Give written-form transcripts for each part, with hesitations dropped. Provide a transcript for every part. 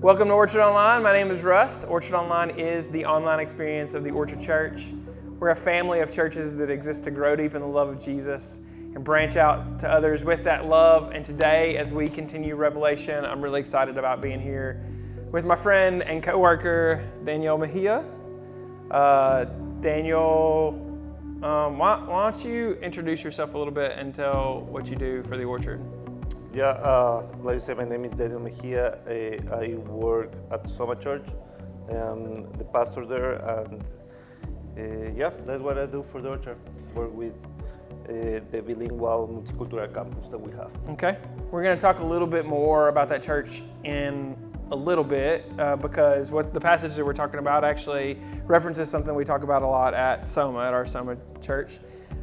Welcome to Orchard Online. My name is Russ. Orchard Online is the online experience of the Orchard Church. We're a family of churches that exist to grow deep in the love of Jesus and branch out to others with that love. And today, as we continue Revelation, I'm really excited about being here with my friend and coworker, Daniel Mejia. Daniel, why don't you introduce yourself a little bit and tell what you do for the Orchard? Yeah, like you said, my name is Daniel Mejia. I work at Soma Church. I'm the pastor there, and that's what I do for the Orchard. Work with the bilingual multicultural campus that we have. Okay, we're going to talk a little bit more about that church in a little bit because what the passage that we're talking about actually references something we talk about a lot at Soma, at our Soma church.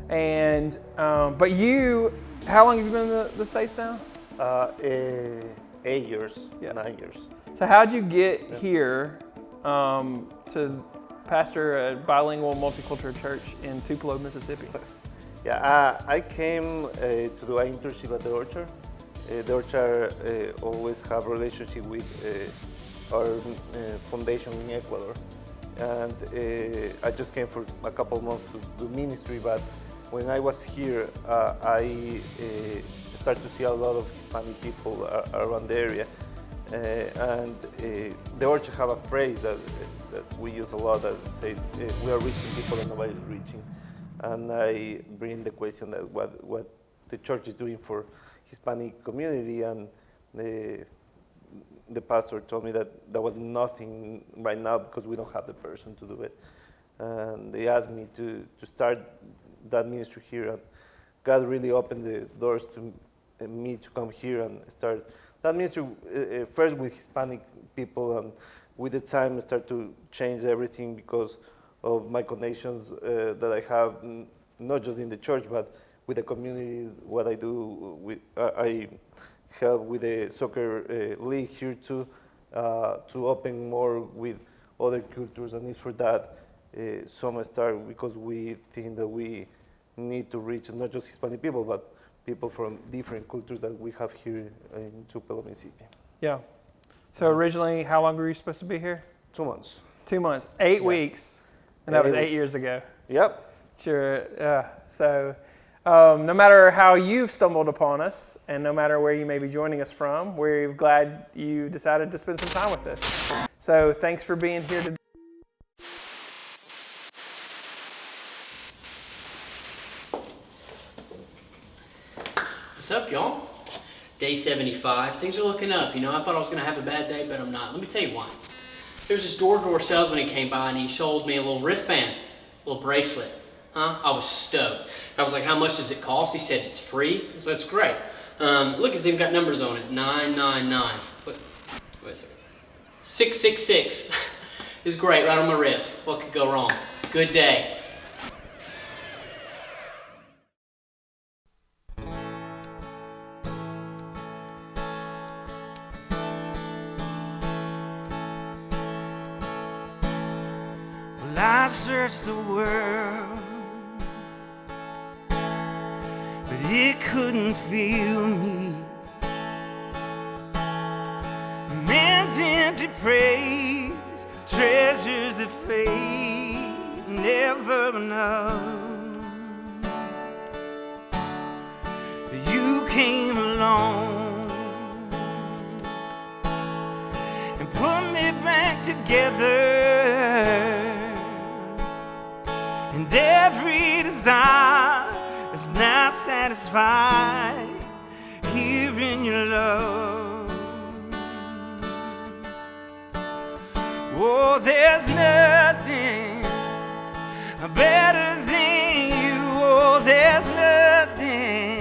And but you, how long have you been in the States now? 8 years, Yeah. 9 years. So how'd you get here to pastor a bilingual multicultural church in Tupelo, Mississippi? Yeah, I came to do an internship at the Orchard. The Orchard always have a relationship with our foundation in Ecuador. And I just came for a couple of months to do ministry, but when I was here, I started to see a lot of Hispanic people around the area. And the Orchard have a phrase that we use a lot that say, we are reaching people and nobody's reaching. And I bring the question that what the church is doing for Hispanic community, and the pastor told me that there was nothing right now because we don't have the person to do it. And they asked me to start that ministry here, and God really opened the doors to me to come here and start that ministry first with Hispanic people, and with the time I start to change everything because of my connections that I have, not just in the church but with the community. What I do, I help with the soccer league here too, to open more with other cultures, and it's for that Soma start, because we think that we need to reach not just Hispanic people but people from different cultures that we have here in Tupelo, Mississippi. Yeah. So originally, how long were you supposed to be here? 2 months. 2 months, 8 weeks, and that was 8 years ago. Yep. Sure. So no matter how you've stumbled upon us, and no matter where you may be joining us from, we're glad you decided to spend some time with us. So thanks for being here today. What's up, y'all? Day 75. Things are looking up. You know, I thought I was going to have a bad day, but I'm not. Let me tell you why. There's this door-to-door salesman who came by, and he sold me a little wristband, a little bracelet. I was stoked. I was like, how much does it cost? He said, it's free. I said, that's great. Look, it's even got numbers on it. 999. Wait a second. 666. It's great, right on my wrist. What could go wrong? Good day. I searched the world, but it couldn't feel me. Man's empty praise, treasures that fade, never enough. You came along and put me back together. And every desire is not satisfied here in your love. Oh, there's nothing better than you. Oh, there's nothing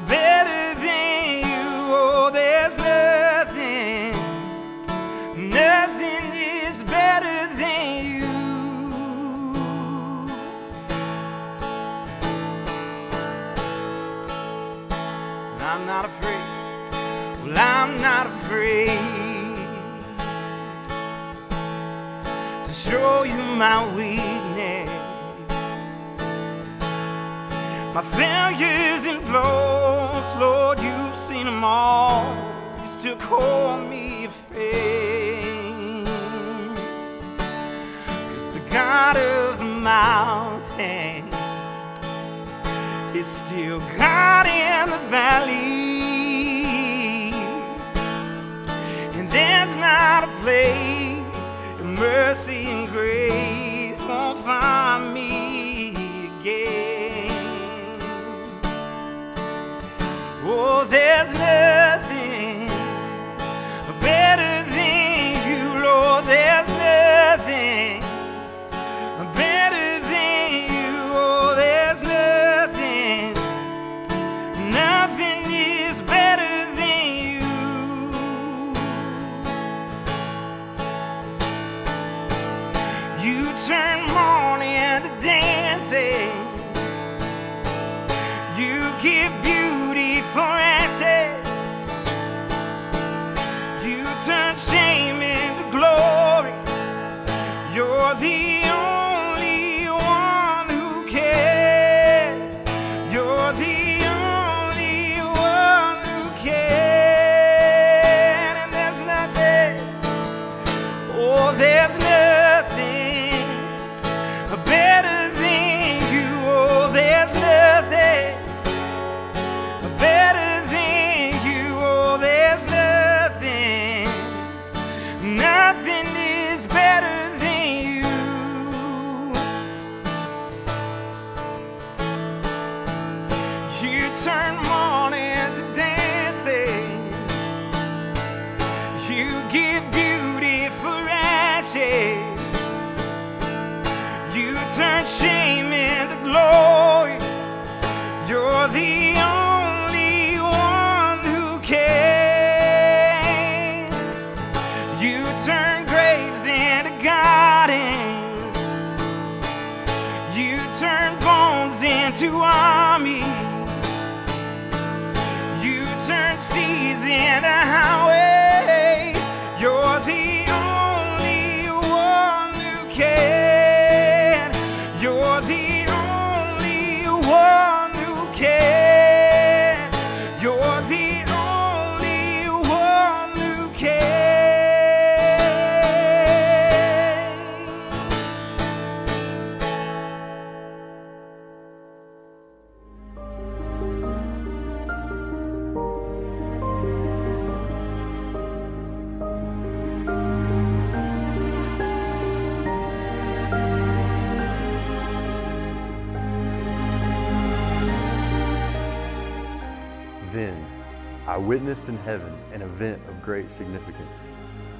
better than you. Oh, there's nothing is better than you. I'm not afraid, well, I'm not afraid to show you my weakness, my failures and flaws. Lord, you've seen them all. You still call me a fair. God of the mountain is still God in the valley, and there's not a place that mercy and grace won't find me again. Oh, there's nothing better than you, Lord. There's nothing better than you. Oh, there's nothing, nothing is better than you. You turn mourning to dancing. You give beauty for ashes. You turn shame into glory. You're the only one who can. You're the only one who can. And there's nothing, oh, there's nothing better than you. Oh, there's nothing better than you. Oh, there's nothing, nothing is better than you. You turn mourning to dancing. You give beauty for ashes. You turn shame into glory. You're the only one who can. You turn graves into gardens. You turn bones into armies. You turn seas into highways. You're the only one who can. You're the only one who can. You're the only one who can. Then I witnessed in heaven an event of great significance.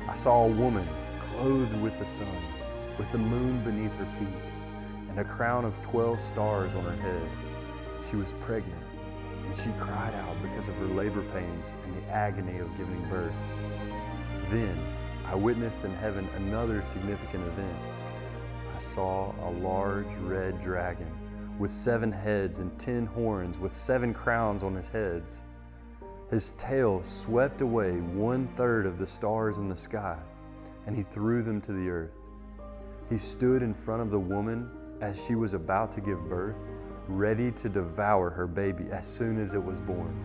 I saw a woman clothed with the sun, with the moon beneath her feet, and a crown of 12 stars on her head. She was pregnant, and she cried out because of her labor pains and the agony of giving birth. Then I witnessed in heaven another significant event. I saw a large red dragon with 7 heads and 10 horns, with 7 crowns on his heads. His tail swept away 1/3 of the stars in the sky, and he threw them to the earth. He stood in front of the woman as she was about to give birth, ready to devour her baby as soon as it was born.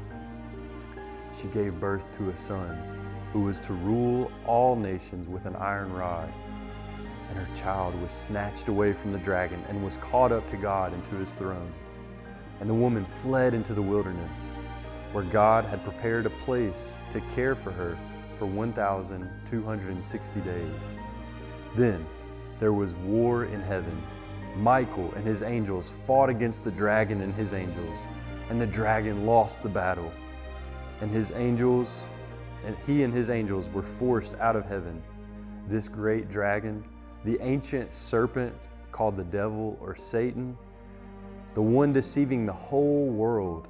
She gave birth to a son who was to rule all nations with an iron rod. And her child was snatched away from the dragon and was caught up to God and to his throne. And the woman fled into the wilderness, where God had prepared a place to care for her for 1,260 days. Then there was war in heaven. Michael and his angels fought against the dragon and his angels, and the dragon lost the battle. And he and his angels were forced out of heaven. This great dragon, the ancient serpent called the devil or Satan, the one deceiving the whole world,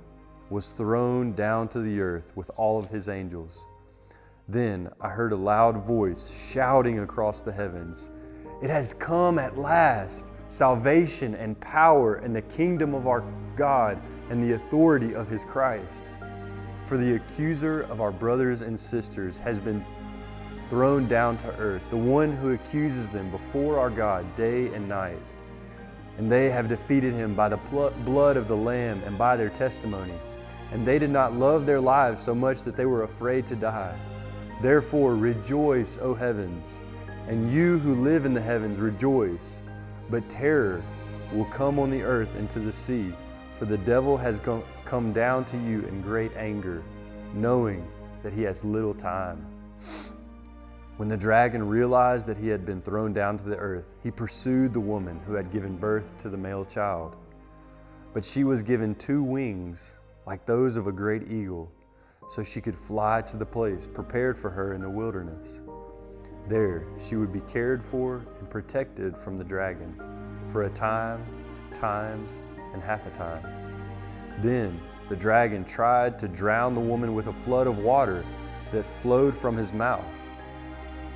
was thrown down to the earth with all of his angels. Then I heard a loud voice shouting across the heavens, "It has come at last, salvation and power and the kingdom of our God and the authority of his Christ. For the accuser of our brothers and sisters has been thrown down to earth, the one who accuses them before our God day and night. And they have defeated him by the blood of the Lamb and by their testimony. And they did not love their lives so much that they were afraid to die. Therefore rejoice, O heavens, and you who live in the heavens rejoice. But terror will come on the earth and to the sea, for the devil has come down to you in great anger, knowing that he has little time. When the dragon realized that he had been thrown down to the earth, he pursued the woman who had given birth to the male child. But she was given 2 wings, like those of a great eagle, so she could fly to the place prepared for her in the wilderness. There she would be cared for and protected from the dragon for a time, times, and half a time. Then the dragon tried to drown the woman with a flood of water that flowed from his mouth.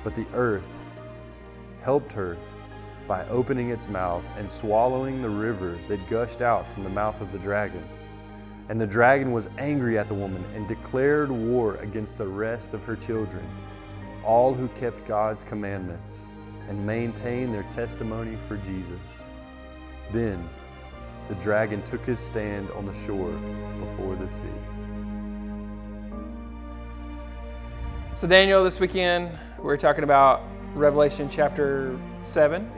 But the earth helped her by opening its mouth and swallowing the river that gushed out from the mouth of the dragon. And the dragon was angry at the woman and declared war against the rest of her children, all who kept God's commandments and maintained their testimony for Jesus. Then the dragon took his stand on the shore before the sea. So Daniel, this weekend we're talking about Revelation chapter 7.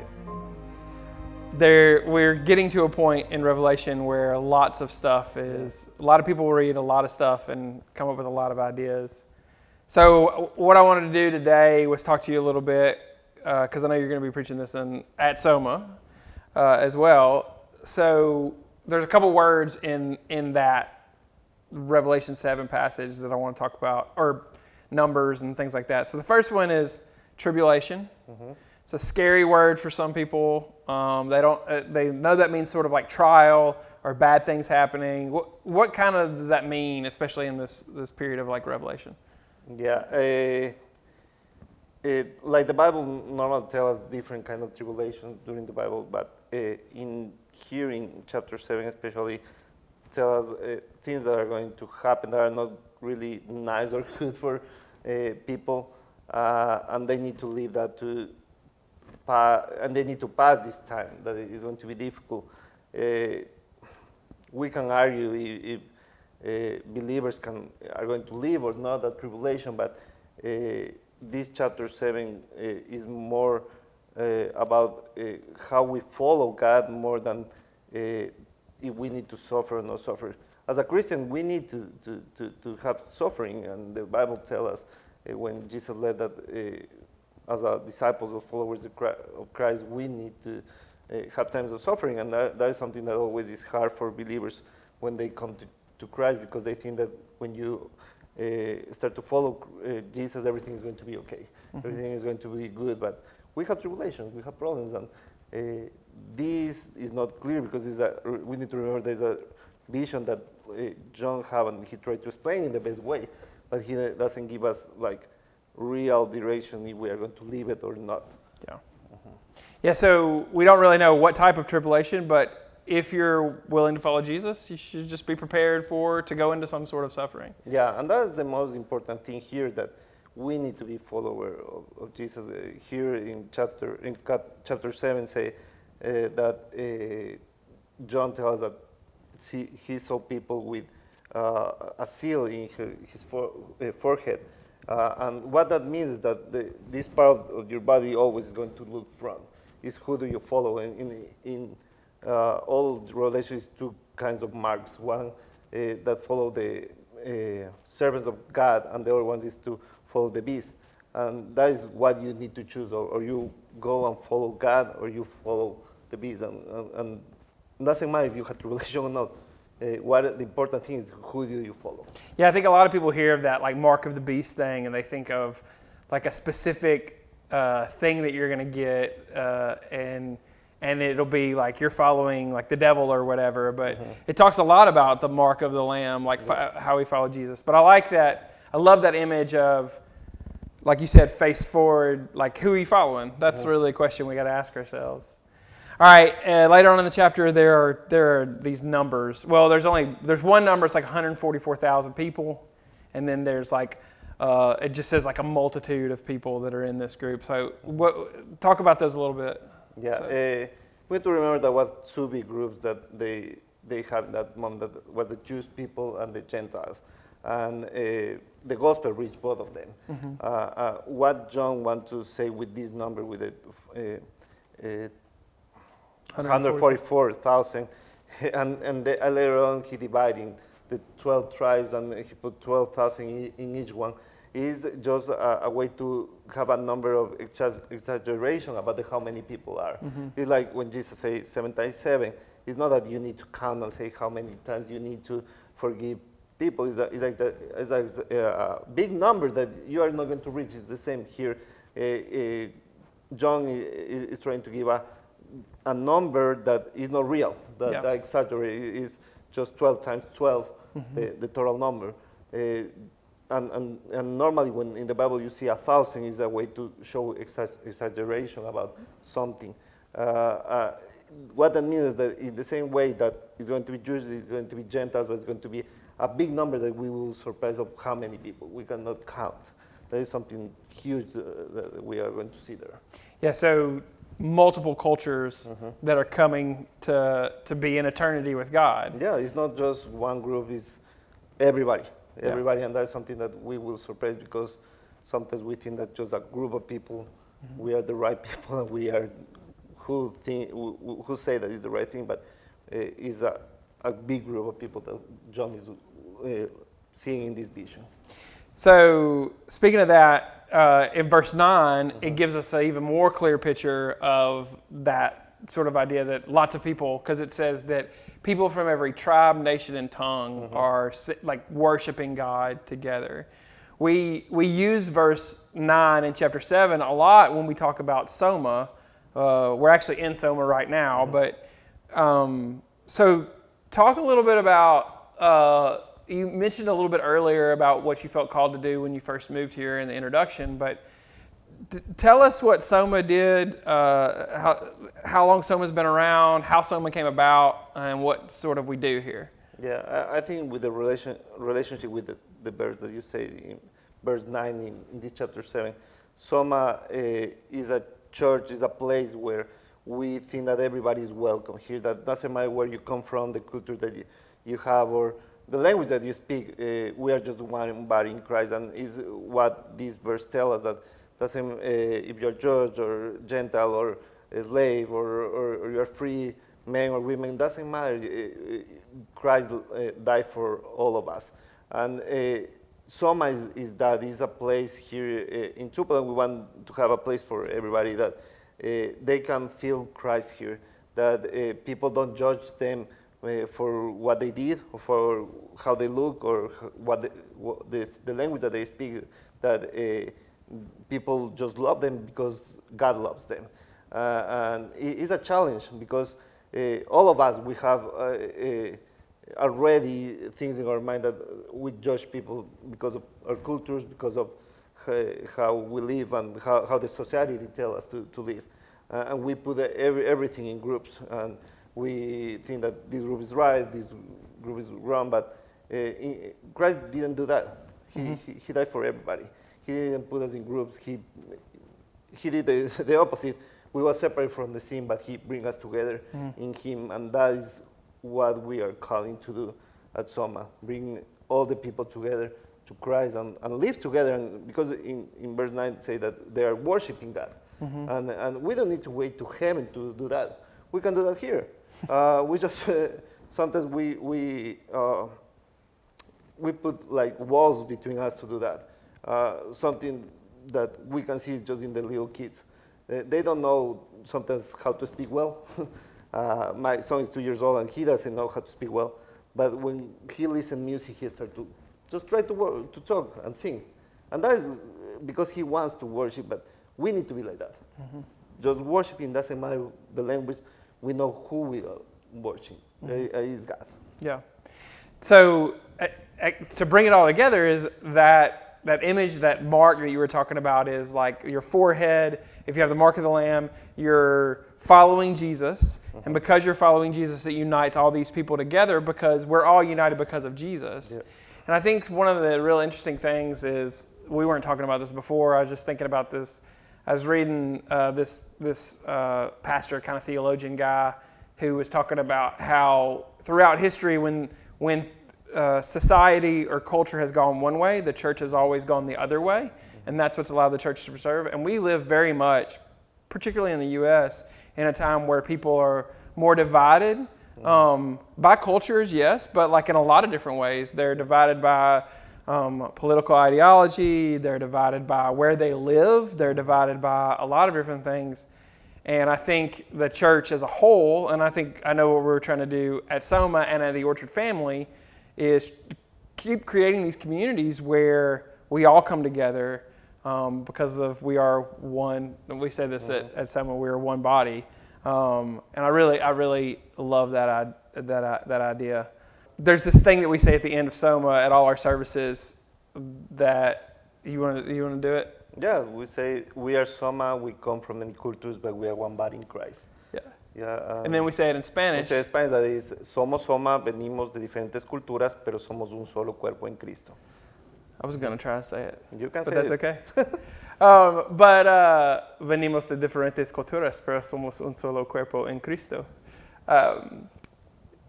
We're getting to a point in Revelation where lots of stuff is, a lot of people read a lot of stuff and come up with a lot of ideas. So what I wanted to do today was talk to you a little bit, because I know you're going to be preaching this at Soma as well. So there's a couple words in that Revelation 7 passage that I want to talk about, or numbers and things like that. So the first one is tribulation. Mm-hmm. It's a scary word for some people. They know that means sort of like trial or bad things happening. What kind of does that mean, especially in this period of like Revelation? Yeah, like the Bible normally tells us different kind of tribulation during the Bible, but in chapter 7 especially, tells us things that are going to happen that are not really nice or good for people, and they need to leave that and they need to pass this time that it is going to be difficult. We can argue if believers are going to live or not that tribulation, but this chapter 7 is more about how we follow God more than if we need to suffer or not suffer. As a Christian, we need to have suffering, and the Bible tells us when Jesus led that as a disciples or followers of Christ, we need to have times of suffering, and that is something that always is hard for believers when they come to Christ, because they think that when you start to follow Jesus, everything is going to be okay. Mm-hmm. Everything is going to be good, but we have tribulations, we have problems, and this is not clear because we need to remember there's a vision that John had, and he tried to explain in the best way, but he doesn't give us like real direction if we are going to leave it or not. Yeah. Mm-hmm. Yeah, so we don't really know what type of tribulation, but if you're willing to follow Jesus, you should just be prepared to go into some sort of suffering. Yeah, and that's the most important thing here, that we need to be follower of Jesus. Here in chapter 7 say that John tells us that he saw people with a seal in his forehead. And what that means is that this part of your body always is going to look front. Is who do you follow? And in all relations, 2 kinds of marks. One that follow the servants of God, and the other one is to follow the beast. And that is what you need to choose, or you go and follow God, or you follow the beast. And it doesn't matter if you have tribulation or not. What the important thing is, who do you follow? Yeah, I think a lot of people hear of that like mark of the beast thing, and they think of like a specific thing that you're going to get, and it'll be like you're following like the devil or whatever. But mm-hmm. It talks a lot about the mark of the Lamb, like how we follow Jesus. But I like that. I love that image of, like you said, face forward. Like, who are you following? That's mm-hmm. really a question we got to ask ourselves. All right, later on in the chapter, there are these numbers. Well, there's one number. It's like 144,000 people, and then there's like it just says like a multitude of people that are in this group. So, talk about those a little bit. Yeah, we have to remember there was 2 big groups that they had that moment. That was the Jewish people and the Gentiles, and the gospel reached both of them. Mm-hmm. What John wants to say with this number, with it. 144,000. And later on, he divided the 12 tribes and he put 12,000 in each one. Is just a way to have a number of exaggeration about how many people are. It's like when Jesus says 7 times 7. It's not that you need to count and say how many times you need to forgive people. It's like a big number that you are not going to reach. It's the same here. John is trying to give a number that is not real, that exaggerate is just 12 times 12, the total number. And normally when in the Bible you see 1,000 is a way to show exaggeration about something. What that means is that in the same way that it's going to be Jews, it's going to be Gentiles, but it's going to be a big number that we will surprise of how many people. We cannot count. There is something huge that we are going to see there. Yeah, so multiple cultures that are coming to be in eternity with God. Yeah, it's not just one group, it's everybody, and that's something that we will surprise because sometimes we think that just a group of people, we are the right people, and we are who say that is the right thing, but is a big group of people that John is seeing in this vision. So speaking of that, in verse 9, it gives us an even more clear picture of that sort of idea that lots of people, because it says that people from every tribe, nation, and tongue are like worshiping God together. We use verse 9 in chapter 7 a lot when we talk about Soma. We're actually in Soma right now, but so talk a little bit about, you mentioned a little bit earlier about what you felt called to do when you first moved here in the introduction, but tell us what Soma did, how long Soma's been around, how Soma came about, and what sort of we do here. Yeah, I think with the relationship with the verse that you say in verse 9 in this chapter 7, Soma is a church, is a place where we think that everybody is welcome here. That doesn't matter where you come from, the culture that you have, or the language that you speak. We are just one body in Christ, and is what this verse tells us, that doesn't if you're Jewish or Gentile or a slave or you're free, men or women, doesn't matter. Christ died for all of us, and Soma is a place here in Tupelo. We want to have a place for everybody that they can feel Christ here, that people don't judge them for what they did, or for how they look, or what the language that they speak, that people just love them because God loves them. And it's a challenge because all of us, we have already things in our mind that we judge people because of our cultures, because of how we live and how the society tells us to live. And we put everything in groups, and we think that this group is right, this group is wrong, but Christ didn't do that. He died for everybody. He didn't put us in groups. He did the opposite. We were separate from the sin, but he brings us together in him, and that is what we are calling to do at Soma, bring all the people together to Christ and live together. And because in verse 9 it say that they are worshiping God. And we don't need to wait to heaven to do that. We can do that here. We just sometimes we put like walls between us to do that. Something that we can see just in the little kids. They don't know sometimes how to speak well. My son is 2 years old and he doesn't know how to speak well. But when he listens music, he starts to just try to talk and sing. And that is because he wants to worship, but we need to be like that. Just worshiping doesn't matter the language. We know who we are worshiping. Is God. Yeah. So to bring it all together is that image, that mark that you were talking about is like your forehead. If you have the mark of the Lamb, you're following Jesus. And because you're following Jesus, it unites all these people together because we're all united because of Jesus. Yeah. And I think one of the real interesting things is, we weren't talking about this before, I was just thinking about this. I was reading this pastor, kind of theologian guy, who was talking about how throughout history when society or culture has gone one way, the church has always gone the other way, and that's what's allowed the church to preserve. And we live very much, particularly in the U.S., in a time where people are more divided by cultures, yes, but like in a lot of different ways. They're divided by political ideology, they're divided by where they live, they're divided by a lot of different things. And I think the church as a whole, and I know what we're trying to do at Soma and at the Orchard family, is keep creating these communities where we all come together because of we are one. And we say this at Soma, we are one body. And I really love that idea. There's this thing that we say at the end of Soma at all our services that you want to do it. Yeah, we say we are Soma. We come from many cultures, but we are one body in Christ. Yeah. Yeah. And then we say it in Spanish. We say in Spanish that is somos Soma, venimos de diferentes culturas, pero somos un solo cuerpo en Cristo. I was gonna try to say it. You can but say that's it. Okay. Venimos de diferentes culturas, pero somos un solo cuerpo en Cristo.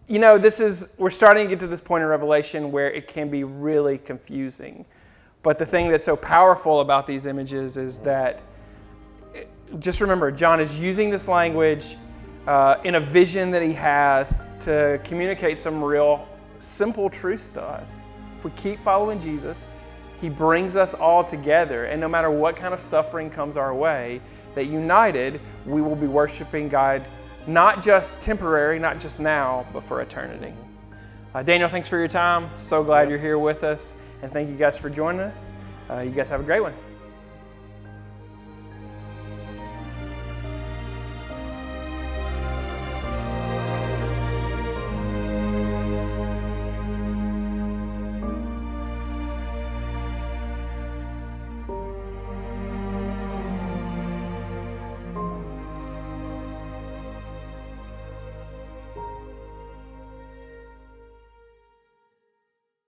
We're starting to get to this point in Revelation where it can be really confusing. But the thing that's so powerful about these images is that, just remember, John is using this language in a vision that he has to communicate some real simple truths to us. If we keep following Jesus, he brings us all together, and no matter what kind of suffering comes our way, that united, we will be worshiping God, not just temporary, not just now, but for eternity. Daniel, thanks for your time. So glad you're here with us, and thank you guys for joining us. You guys have a great one.